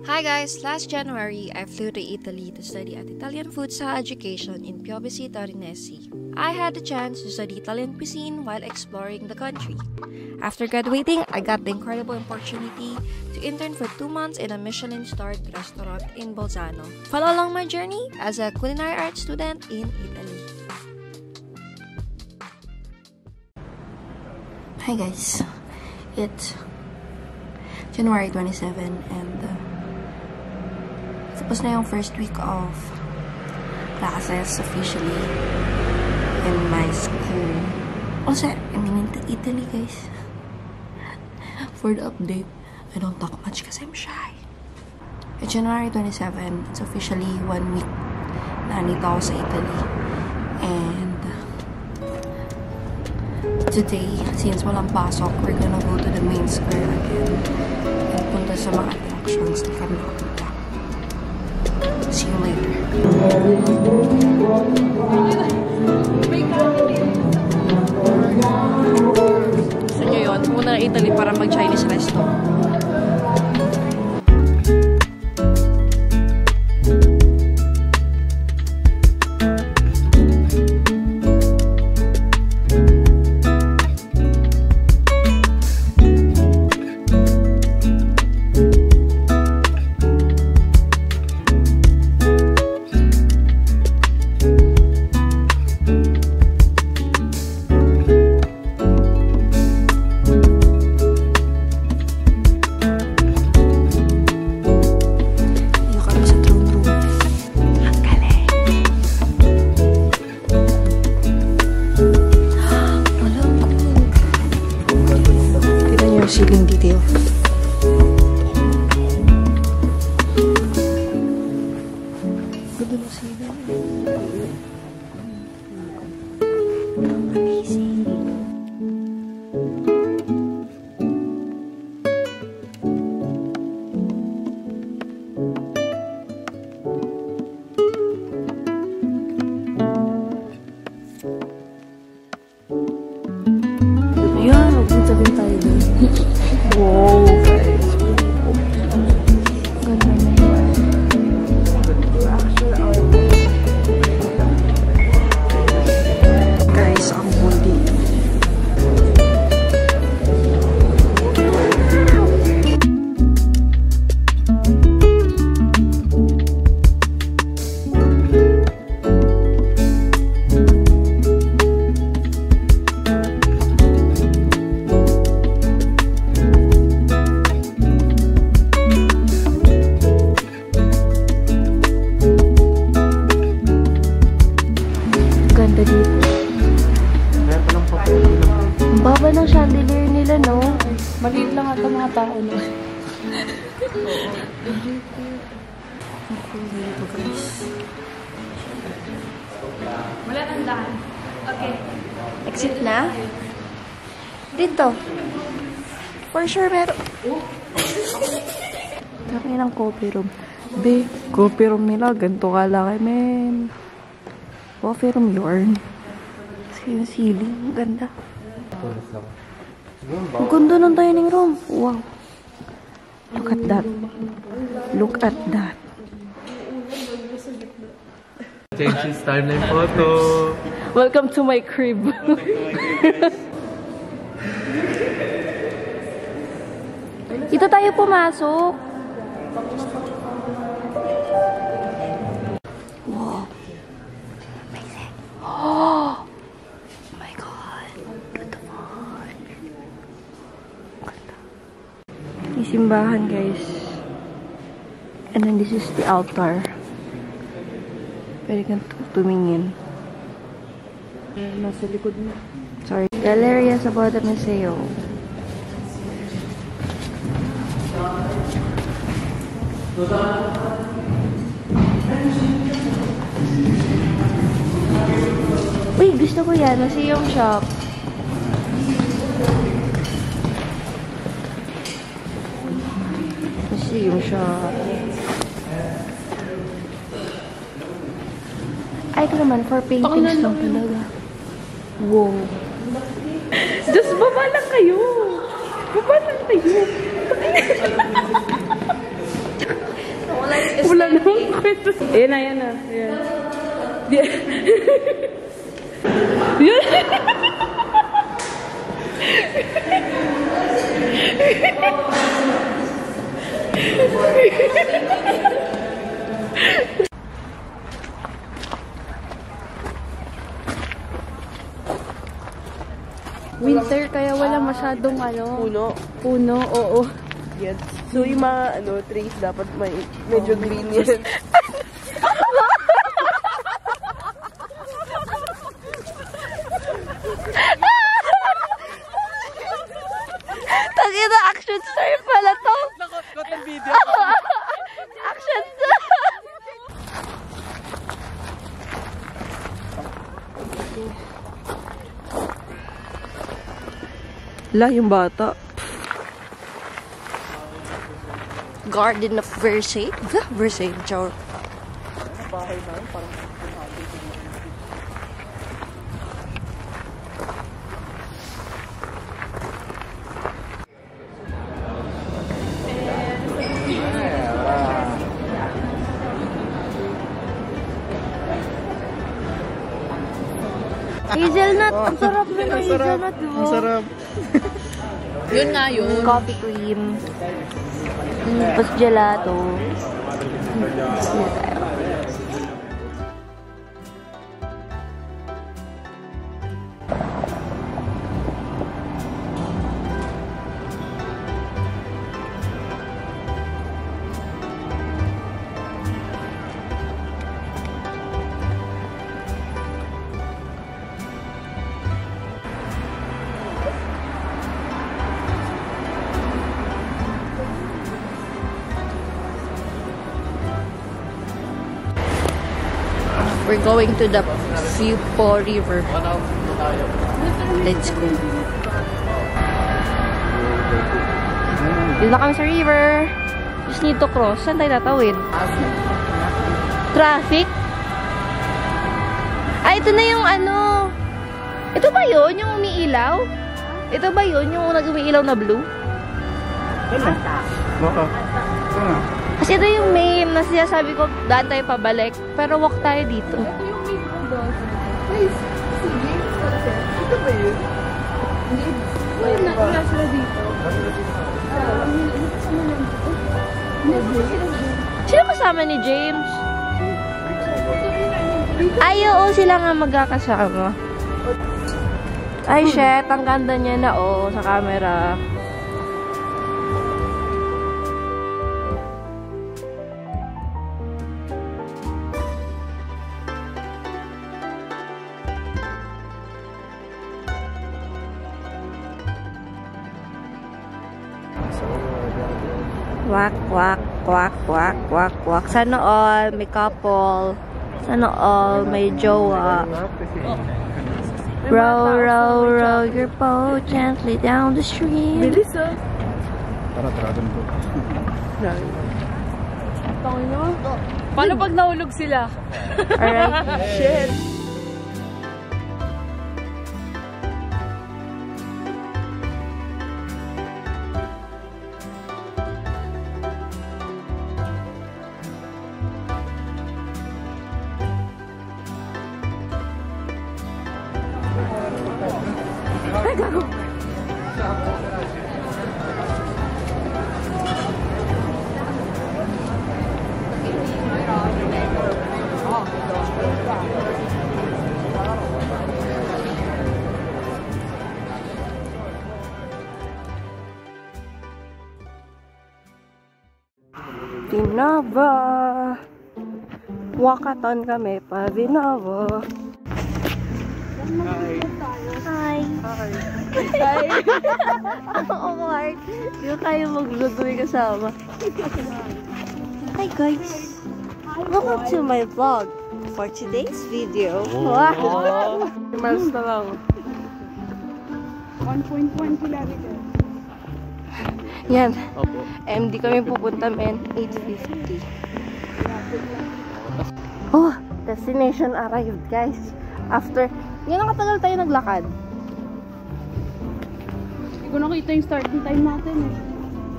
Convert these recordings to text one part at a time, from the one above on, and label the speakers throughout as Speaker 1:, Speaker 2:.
Speaker 1: Hi guys! Last January, I flew to Italy to study at Italian Food Science Education in Piovesi, Torinese. I had the chance to study Italian cuisine while exploring the country. After graduating, I got the incredible opportunity to intern for 2 months in a Michelin-starred restaurant in Bolzano. Follow along my journey as a culinary arts student in Italy.
Speaker 2: Hi guys, it's January 27 and tapos na yung first week of classes officially in my school. Also, I'm in Italy guys. For the update, I don't talk much kasi I'm shy. It's January 27, it's officially 1 week na nandito ako sa Italy. And today, since walang pasok, we're gonna go to the main square again and punta sa mga attractions na kami nakapunta. See you later. Gusto nyo yun? Pumunta na Italy para mag-Chinese resto. Ceiling detail. Ganda ng ceiling. Amazing. Ayan, magpunta din tayo doon. Wow, guys. Ganda na yun. Guys, ang bundi. Ganda dito. Ang baba ng chandelier nila, no? Maliit lang ata mga tao, no? Dito, guys.
Speaker 3: Wala tandaan. Okay.
Speaker 2: Exit na? Dito. For sure, meron. Kami ng coffee room. Be, coffee room nila. Ganito kalaki, men. Coffee room yarn. Kasi yung ceiling, ang ganda. Ang ganda ng dining room. Wow. Look at that. Look at that.
Speaker 4: Change timeline photo.
Speaker 2: Welcome to my crib. Dito tayo pumasok. Wow. Amazing. Oh my God. Beautiful. May simbahan, guys. And then this is the altar. Pwede kang tumingin. Nasa likod mo. Sorry. Galleria sa Bota Museo. Uy, gusto ko yan. Museum shop. Museum shop. Ay, ito naman, for paintings lang talaga. Wow. Just baba lang kayo. Baba lang kayo.
Speaker 3: Ayan na, ayan na. Ayan. Yun. Winter kaya wala masyadong puno, oo.
Speaker 5: Yes. So yung mga trees dapat medyo green yan.
Speaker 2: Tangina, action star pala to.
Speaker 5: Nakot ang video.
Speaker 2: Action star.
Speaker 5: La, yung bata.
Speaker 2: Garden of Versailles. Versailles, chow. Hazelnut. Ang sarap na hazelnut.
Speaker 4: Ang sarap.
Speaker 3: Yun nga yun.
Speaker 2: Coffee cream. Tapos gelato. We're going to the Fupo River. Let's go. Dito na kami sa river. Just need to cross. Saan tayo tatawid? Traffic? Ah, ito na yung ano. Ito ba yun? Yung umiilaw? Ito ba yun? Yung nag-umiilaw na blue?
Speaker 4: Baka.
Speaker 2: Kasi ito yung main na sinasabi ko, daan tayo pabalik. Pero walk tayo dito.
Speaker 5: Ito ba yun?
Speaker 3: Wala sila dito.
Speaker 2: Sino kasama ni James? Ay, oo, sila nga magkakasama. Ay, shit. Ang ganda niya na, sa camera. Wak, wak, wak, wak, wak, wak. Sana all may couple. Sana all may jowa. Row, row, row your boat gently down the stream.
Speaker 5: Bilis ah.
Speaker 4: Para Dragon Boat.
Speaker 3: Paano pag nahulog sila?
Speaker 2: Alright.
Speaker 5: Shit.
Speaker 2: Vinova. Walkathon kami pa Vinova. Hi. Hi. Hi. Awkward. Di ba kayo mag-vlog may kasama? Hi guys. Welcome to my vlog. For today's video. Wow.
Speaker 5: Miles na lang.
Speaker 3: 1.1 kilometer.
Speaker 2: Yan.
Speaker 4: Opo.
Speaker 2: MD kami pupunta, men. 8:50. Oh, destination arrived, guys. After, yan ang katagal tayo naglakad.
Speaker 3: Hindi ko nakita yung starting time natin eh.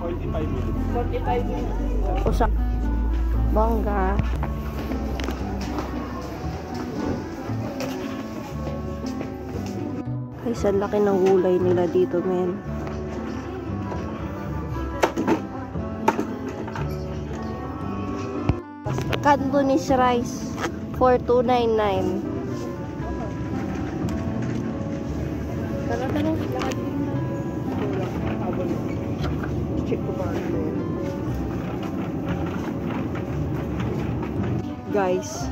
Speaker 5: 45 minutes.
Speaker 2: O sa bongga. Guys, ang laki ng gulay nila dito, men. Cantonese rice for $2.99.
Speaker 5: Check ko ba?
Speaker 2: Guys,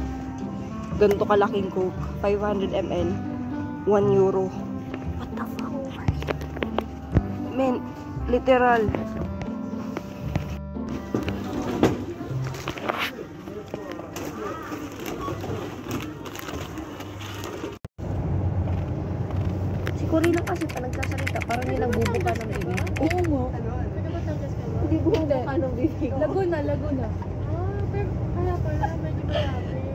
Speaker 2: ganito kalaking Coke. 500 ml. 1 euro. What the fuck? Men, literal. Si Cory lang kasi pa nagsasalita. Parang nilang bubuka ng bibig.
Speaker 3: Oo mo.
Speaker 2: Hindi bubuka ng bibig.
Speaker 3: Laguna.
Speaker 6: Pero kaya pala, medyo malapit.